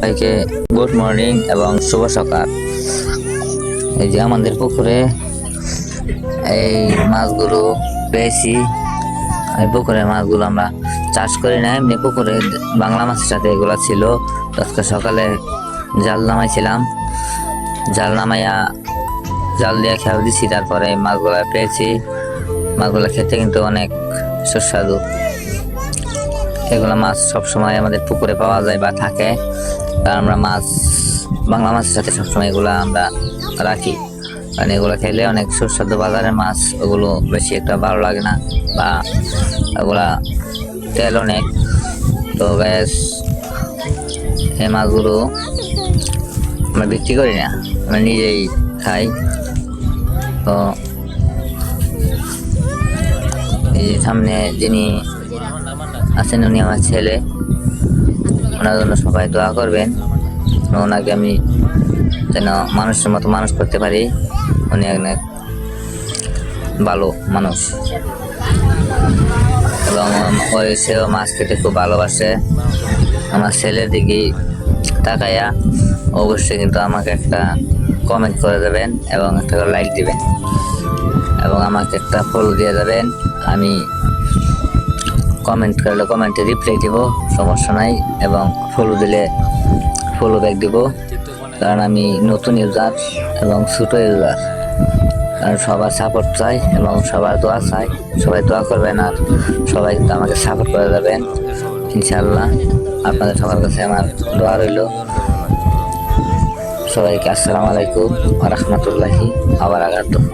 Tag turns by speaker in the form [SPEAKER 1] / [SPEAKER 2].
[SPEAKER 1] সবাইকে good morning এবং শুভ সকাল। এই যে আমাদের পুকুরে এই মাছগুলো পেয়েছি। এই পুকুরের মাছগুলো আমরা চাষ করি না, এমনি পুকুরে বাংলা মাছের সাথে এগুলো ছিল। আজকে সকালে জাল নামাইছিলাম, জাল নামাইয়া জাল দিয়ে খেয়াল দিছি, তারপরে মাছগুলো পেয়েছি। মাছগুলো খেতে কিন্তু অনেক সুস্বাদু। এগুলো মাছ সবসময় আমাদের পুকুরে পাওয়া যায় বা থাকে, আর আমরা মাছ বাংলা মাছের সাথে সবসময় এগুলো আমরা রাখি, কারণ এগুলো খেলে অনেক সুস্বাদু। বাজারের মাছ ওগুলো বেশি একটা ভালো লাগে না, বা ওগুলা তেল অনেক। তো গ্যাস এই মাছগুলো আমরা বিক্রি করি না, আমরা নিজেই খাই। তো এই যে সামনে যিনি আছেন উনি আমার ছেলে, ওনার জন্য সবাই দোয়া করবেন। ওনাকে আমি যেন মানুষের মতো মানুষ করতে পারি। উনি অনেক ভালো মানুষ এবং সেও মাছ খেতে খুব ভালোবাসে। আমার ছেলের দিকে তাকাইয়া অবশ্যই কিন্তু আমাকে একটা কমেন্ট করে দেবেন এবং একটা লাইক দিবেন এবং আমাকে একটা ফলো দিয়ে দেবেন। আমি কমেন্ট করলে কমেন্টে রিপ্লাই দিব, সমস্যা নাই, এবং ফলো দিলে ফলো ব্যাক দিব, কারণ আমি নতুন ইউজার এবং ছোটো ইউজার। কারণ সবার সাপোর্ট চাই এবং সবার দোয়া চাই। সবাই দোয়া করবেন আর সবাই কিন্তু আমাকে সাপোর্ট করে দেবেন ইনশাআল্লাহ। আপনাদের সবার কাছে আমার দোয়া রইল। সবাইকে আসসালামু আলাইকুম ওয়া রাহমাতুল্লাহি ওয়া বারাকাতুহু।